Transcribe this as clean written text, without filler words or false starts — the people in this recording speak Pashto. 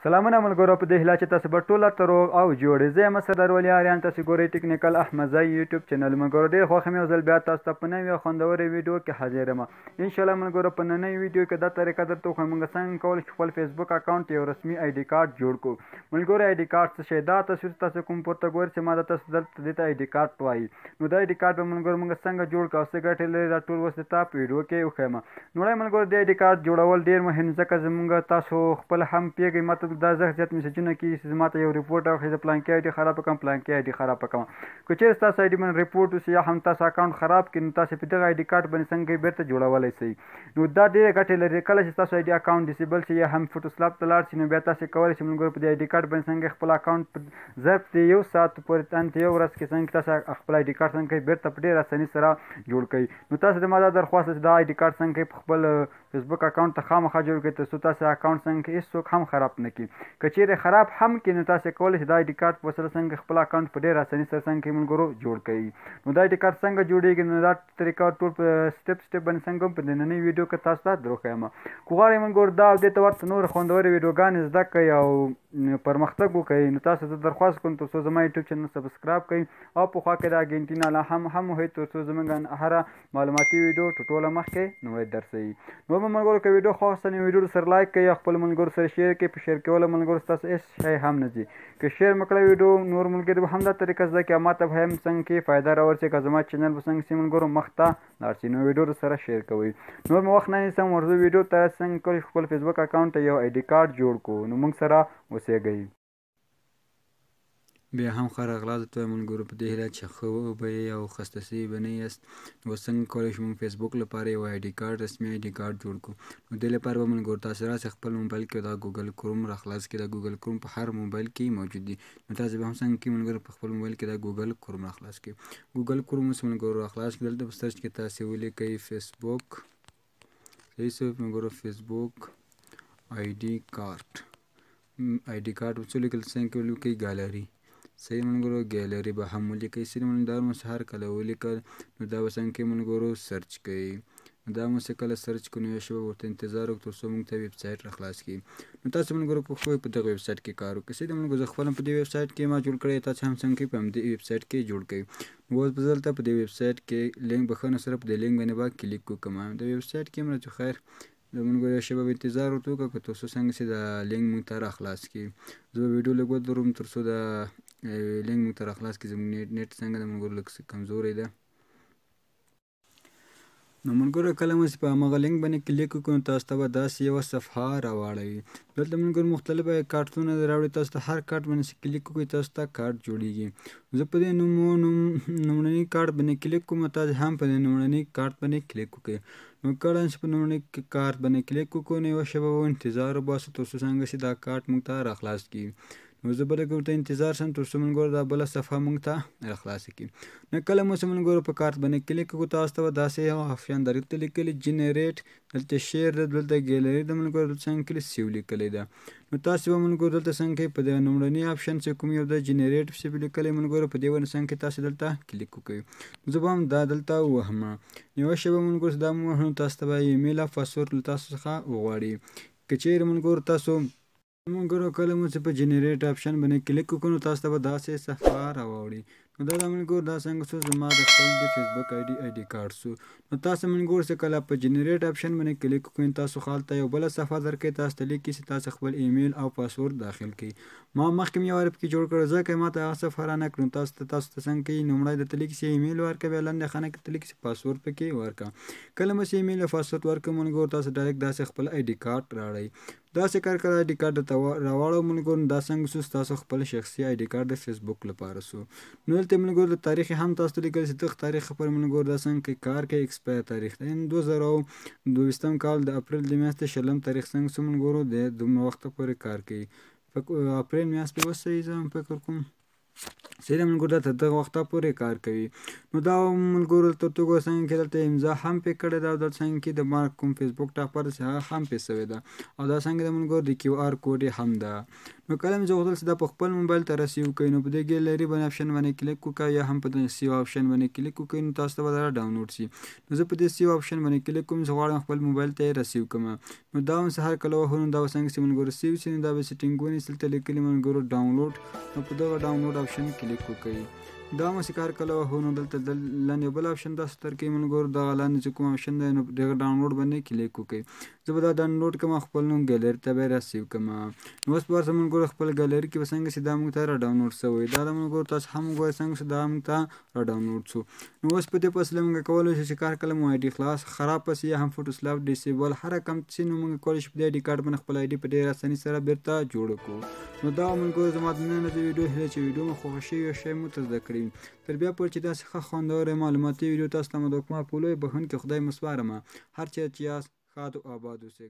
سلامونه ملګرو په دې هیله چې تاسو به ټوله تر روغ او جوړ زه یم سردار ولی اریان تاسو ګورئ ټیکنیکل احمدزای یوټیوب چینل ملګرو ډېر خوښ مې یو ځل بیا تاسو ته په نوې او خوندورې ویډیو کې حاضر یم انشاءالله ملګرو په نننۍ ویډیو کې دا طریقه درته وښیم موږ څنګه کولی شو خپل فیسبوک اکاونټ یو رسمي ایډي کارت جوړ کړو ملګرو ایډي کارت څه شی دا تصویر تاسو کوم پورته ګورئ چې ما د تاسو دلته دې ته ایډي کارت وایي نو دا ایډي کارت به ملګرو موږ څنګه جوړ کړو څه ګټې لري دا ټول اوس درته په ویډیو کې وښیم نو ملګرو د ایډي کارت جوړول ډېر مهم ځکه زموږ تاسو خپل هم پیږئ ماته دا زیات میسیجونه کېږي چې زما ته یو ریپورټ راوښي زه پلانکي ایډي خرابه کړم پلانکي ایډي خرابه کړم که چېرې ستاسو ایډي باندې ریپورټ وشي یا هم تاسو اکاونټ خراب کړي نو تاسو په دغه ایډي کارت باندې څنګه بیرته جوړولی شئ نو دا ډېرې ګټې لري کله چې ستاسو ایډي اکاونټ ډیسیبل شي یا هم فوټوسلاپ ته لاړ شي نو بیا تاسو کولی شئ ملګرو په دې ایډي کارت باندې څنګه خپل اکاونټ په ظرف د یو ساعت پورې یو ورځ کې څنګه تاسو خپل ایډي کارت څنګه بیرته په ډېره اساني سره جوړ کړئ نو تاسو زما دا درخواست چې دا ایډي کارت څنګه په خپل فیسبوک اکاونټ ته خامخا جوړ کړئ تر څو تاسو اکاونټ څنګه هېڅوک هم خراب نه کړي که چېرې خراب هم کړي نو تاسو کولی شئ دا ایډي کارت په وسیله څنګه خپل اکاونټ په ډېره اساني سره څنګه ملګرو جوړ کړئ نو دا ایډي کارت څنګه جوړېږي نو دا طریقه ټول په سټپ سټپ باندې څنګه په نننۍ ویډیو کې تاسو ته دروښیم که غواړئ ملګرو دا او دې ته ورته نورې خوندورې ویډیوګانې زده کړئ او پرمختګ وکړئ نو تاسو زه درخواست کوم تر څو زما یوټیوب چینل سبسکرایب کړئ او په خوا کې دا ګنټي ناله هم وهئ تر څو زموږ هره معلوماتي ویډیو تر ټوله مخکې نوی درسئ نو به ملګرو که ویډیو خوښه نو ویډیو سره لایک کړئ او خپلو ملګرو سره شیر کړئ په شیر کولو ملګرو ستاسو هېڅ شی هم نه ځي که شیر مې کړی ویډیو نور ملګري به هم دا طریقه زده کړي او ما ته به هم څنګه کې فایده راورسي که زما چینل به څنګه شي ملګرو مخ ته لاړ شي نو ویډیو سره شیر کوئ نور مې وخت نه نیسم ورځو ویډیو ته څنګه کولی خپل فیسبوک اکاونټ ته یو ایډي کارت جوړ کړو نو موږ سره اوسېږئ بیا هم ښه راغلاست ته ملګرو په دې هیله چې ښه به یې او خسته سوي به نه یاست نو څنګه کولی شو موږ فیسبوک لپاره یو ایډي کارت رسمي ایډي کارت جوړ کړو نو دې لپاره به ملګرو تاسو راسئ خپل موبایل کې دا ګوګل کروم راخلاص کړئ دا ګوګل کروم په هر موبایل کې موجود دي نو تاسو به هم څنګه کوئ ملګرو په خپل موبایل کې دا ګوګل کروم راخلاص کړئ ګوګل کروم اوس ملګرو راخلاص کړئ دلته په سرچ کې تاسو ولیکئ فیسبوک صحیح شو ملګرو فیسبوک ایډي کارت ایډي کارت څه لیکل څنګه کې ولیکئ ګالري صحیح ملګرو ګیلري به هم ولیکئ صرف دا مو هر کله ولیکل نو دا به څنګه کې ملګرو سرچ کوئ نو دا مو چې کله سرچ کړو نو یوه شېبه ورته انتظار وکړو تر څو موږ ته ویب سایټ راخلاص کړي نو تاسو ملګرو کوښښ په دغه ویب سایټ کې کار وکړئ صحیح ده ملګرو زه خپله په دې ویب سایټ کې ما جوړ کړی تاسو هم څنګه کوئ په همدې ویب سایټ کې جوړ کړئ نو اوس به دلته په دې ویب سایټ کې لینک بښنه سره په دې لینک باندې به کلیک وکړم د ویب سایټ کې یم چې خیر د ملګرو یوه شېبه به انتظار ورته وکړه که تر څو څنګه چې د لینک موږ ته راخلاص کړي زه به ویډیو لږ ودروم تر څو د لینک موږ ته راخلاص کړي زموږ نیټ څنګه ده ملګرو لږ کمزوری ده نو ملګرو کله مو چې په هماغه لینک باندې کلیک وکړو نو تاسو ته به داسې یوه صفحه راواړوي دلته ملګرو مختلفه کارتونه راوړي تاسو ته هر کارت باندې چې کلیک وکړئ تاسو ته کارت جوړیږي زه په دې لومړني کارت باندې کلیک کوم تاسو هم په دې لومړني کارت باندې کلیک وکړئ نو کله چې په لومړني کارت باندې کلیک وکړو نو یوه شېبه به انتظار وباسو تر څو څنګه چې دا کارت موږ ته راخلاص کړي نو زه به لږ ورته انتظار شم تر څو ملګرو دا بله صفحه موږ ته راخلاصه کړي نو کله مو چې ملګرو په کارت باندې کلیک وکړو تاسو ته به داسې یو آپشن دلته لیکلي جنریټ دلته شیر ده دلته ګیلري ده ملګرو دلته څنګه کلي سیو لیکلی ده نو تاسو به ملګرو دلته څنګه کوئ په دې لومړني آپشن چې کوم یو ده جنریټ پسې به لیکلی ملګرو په دې باندې څنګه کوئ تاسو دلته کلیک وکړئ زه به هم دا دلته ووهم یوه شېبه ملګرو چې دا مو ووهلو تاسو ته به ایمیل او پاسورډ له تاسو څخه وغواړي که چیرې ملګرو تاسو ملګرو کله مو چې په جنریټ آپشن باندې کلیک وکړو نو تاسو ته به داسې صفحه راوړي نو دا ملګرو دا څنګه شو زما د خپل د فیسبوک ایډي کارت شو نو تاسو ملګرو چې کله په جنریټ آپشن باندې کلیک وکړئ تاسو خالته یو بله صفحه درکوي تاسو ته لیکي چې تاسو خپل ایمیل او پاسورډ داخل کړئ ما مخکې مې یو وار پکې جوړ کړی ځکه ما ته هغه صفحه رانه کړو تاسو ته څنګه کوئ لومړی درته لیکي چې ایمیل ورکړه بیا لاندې خانه کې درته لیکي چې پاسورډ پکې ورکړه کله مو چې ایمیل او پاسورډ ورکړه ملګرو تاسو ډایرکټ داسې خپل ایډي کارت راوړئ داسې کار کله ایډي کارت درته راواړو ملګرو دا څنګه شو ستاسو خپل شخصي ایډي کارت د فیسبوک لپاره شو نو دلته ملګرو د تاریخ هم تاسو ته لیکلی چې دغه تاریخ پر ملګرو دا څنګه کوي کار کوي ایکسپایر تاریخ د 2022 کال د اپریل د میاشتې 20 تاریخ څنګه شو ملګرو د دومره وخته پورې کار کوي اپریل میاشت پې اوس صحیح زه هم فکر کوم صحیح ده ملګرو دا تر دغه وخته پورې کار کوي نو دا ملګرو تر توګه څنګه کې دلته امضا هم پې کړې ده او دلته څنګه کې د ما کوم فیسبوک ټاپر چې هغه هم پې سوې ده او دا څنګه ده ملګرو د کیو آر کوډ یې هم ده نو کله مې زه غوښتل چې دا په خپل موبایل ته رسیو کوئ نو په دې ګیلري باندې آپشن باندې کلیک وکړئ یا هم په دغه سیو آپشن باندې کلیک وکړئ نو تاسو ته به دا ډاونلوډ شي. نو زه په دې سیو آپشن باندې کلیک کوم، زه غواړم خپل موبایل ته یې رسیو کړم. نو دا هم هر کله وهو نو دا به څنګه چې ملګرو سیو شي نو دا به سیټینګونه دلته لیکلي ملګرو ډاونلوډ، نو په دغه ډاونلوډ آپشن کلیک وکړئ. دا مو چې کار کله وهو نو دلته لاندې بل آپشن تاسو ته درکوي ملګرو، دغه لاندې چې کوم آپشن دی نو دغه ډاونلوډ باندې کلیک وکړئ. زه به دا ډاونلوډ کړم خپل نوم ګیلري ته به یې رسیو کړم. نو اوس به ورته ملګرو خپل ګیلري کې به څنګه چې دا موږ ته را ډاونلوډ شوی دا د ملګرو تاسو هم وګورئ څنګه چې دا موږ ته را ډاونلوډ شو. نو اوس په دې فاصله موږ کولی شو چې کار کله مو ایډي خلاص خراب پسې یا هم فوټو سلاپ ډیسیبل هر کم چې نو موږ کولی شو په دې ایډي کارت باندې خپل ایډي په ډېر اساني سره بیرته جوړ کړو. نو دا ملګرو زما د نن ورځې ویډیو هیله چې ویډیو مو خوښه شوې وي شی مو تر زده کړي. تر بیا پورې چې داسې ښه خوندوره معلوماتي ویډیو تاسو ته مو د کومه په لوی بخښونکي خدای مو سپارم. هر چېرته چې یاست ښاد او آباد اوسئ.